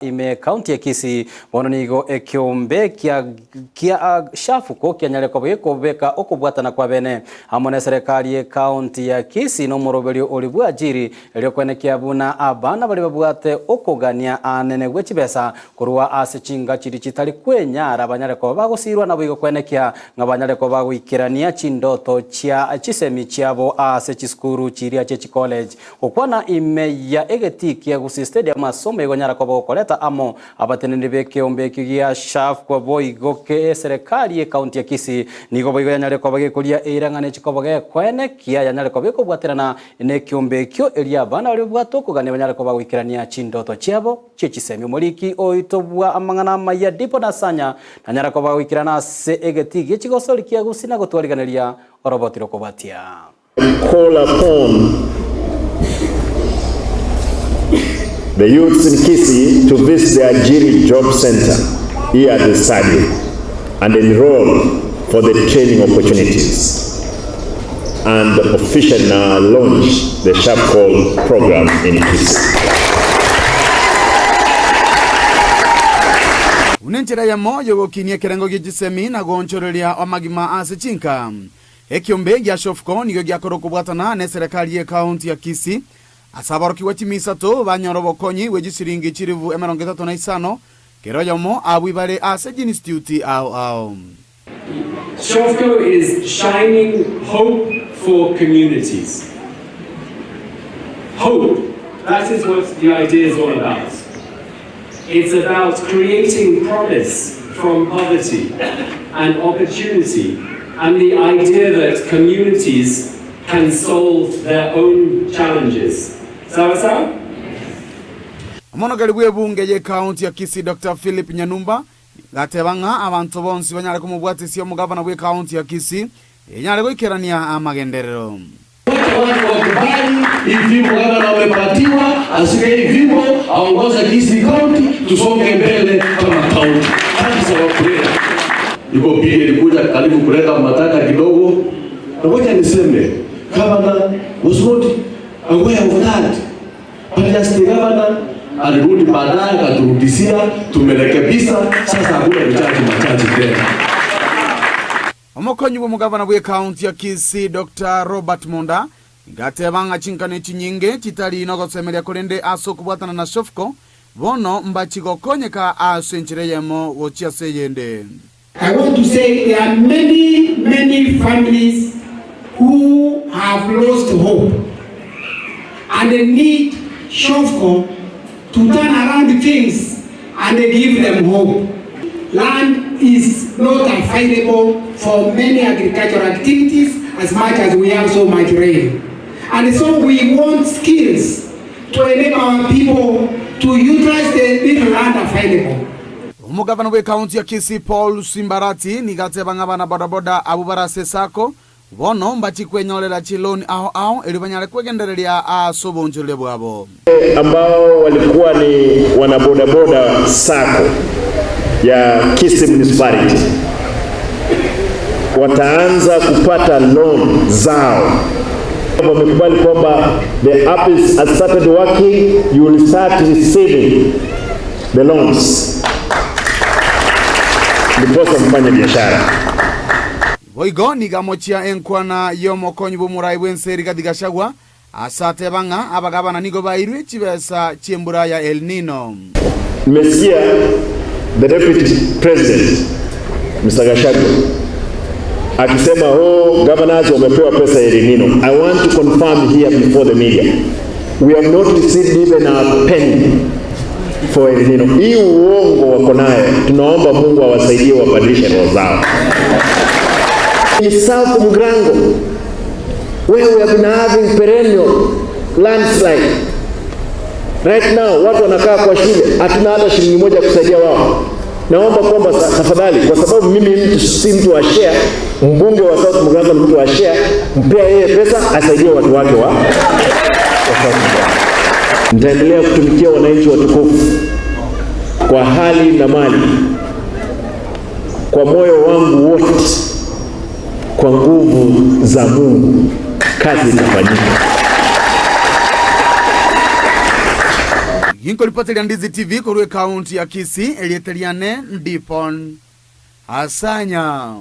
ime Kaunti ya Kisii bononigo ekiombe kia Shofco kia nyareko beka okubwatana kwa bene hamwe serikali ya Kaunti ya Kisii no muroberi olibwa Ajiry eliokwene buna abana bali babwate okugania anene gwechibesa kurwa asechinga chiri chitali kwenyara abanyareko bagosirwa nabo igokwenekya ngabanyareko bagwikirania chindoto chia chisemi chiabo asechiskuru chiria chechi college okwana ime ya egeti ya Gusii stadium masomo igonyareko bagokoleta amo abatenende bekiombe kigia Shofco boigoke serikali ya Kaunti ya Kisii nigo boigo yanyareko bagekuria irangane chikoboge kwene kia yanyareko bekobwaterana ne kiombe kyo elia bana bali bwatoko gane banyareko bagwikirania chindoto chiabo chechisemi muliki oitobwa amangana maya dipo nasanya nanyareko bagwikirana se egeti gichigosoli kia Gusii na gotwariganeria orobotiro kupitia call upon the youths in Kisii to visit the Ajiry Job Center here at the stadium and enroll for the training opportunities and officially launch the Shofco program in Kisii. Unenchera ya moyo gokinia kerengo gichisemi na gonchoreria omagima asechinka ekiombe gya Shofco nigo gyakorokubwatana ne serikali ya Kaunti ya Kisii asabaroki watimisa to banyorobo konyi wejisiringi chirivu emerongetato na isano keroya mo abwibale asejin institute ao. Shofco is shining hope for communities. Hope, that is what the idea is all about. It's about creating promise from poverty and opportunity and the idea that communities can solve their own challenges. Sawa? Amono galibwe bunge ye Kaunti ya Kisii Dr. Philip Nyanumba gatebanga abantu bonsi banyare kumubwatisi omugavana bwe Kaunti ya Kisii enyare goikerania amagenderero. Wakubali hivi mgavana wamepatiwa asike hivi aongoza Kisii County tusonge mbele kama county. Hadi sawa kuleta. Yuko pili ilikuja karibu kuleta matata kidogo. Ngoja niseme Governor was not aware of that. But just the governor alirudi baadaye akaturudishia tumerekebisha sasa hakuna machaji tena. Omokonyi bw'omugavana bwe Kaunti ya Kisii Dr. Robert Munda gatebanga chinkane chinyinge chitali nogosemeria kurende aso kubwatana na Shofco bono mbachigokonyeka asenchireyemo wochia seyende. I want to say there are many families who have lost hope and they need Shofco to turn around things and they give them hope. Land is not available for many agricultural activities as much as we have so much rain. And so we want skills to enable our people to utilize the little land available. Umugavana bwe Kaunti ya Kisii Paul Simbarati nigatebanga bana bodaboda abubarase sako bono mbachikwenyolela chiloni ao elibanyale kwegendereria asobonjole bwabo ambao walikuwa ni wanabodaboda sako ya Kisii municipality wataanza kupata loan zao. Wamekubali kwamba the app has started working, you will start receiving the loans. Ndiposa mfanye biashara. Boigo nigamochia enkwana yomokonyi bumurai bwenseri kadigashagwa asate banga abagabana nigo bairwe chibesa chiembura ya El Nino. Nimesikia the deputy president Mr. Gashagwa akisema governors wamepewa pesa ya El Nino. I want to confirm here before the media. We have not received even a penny for El Nino. Hii uongo wako nayo. Tunaomba Mungu awasaidie wabadilishe roho zao. In South Mugrango, where we have been having perennial landslide, right now watu wanakaa kwa shule hatuna hata shilingi moja kusaidia wao. Naomba kwamba tafadhali, kwa sababu mimi si mtu wa share, mbunge wa South Mugrango mtu wa share, mpea yeye pesa asaidie watu wake wa South Mugrango. Nitaendelea kutumikia wananchi watukufu kwa hali na mali, kwa moyo wangu wote, kwa nguvu za Mungu, kazi itafanyika. Hinkolipotelia Ndizi TV kurwe kaunti ya Kisii elieteliane ndipon asanya.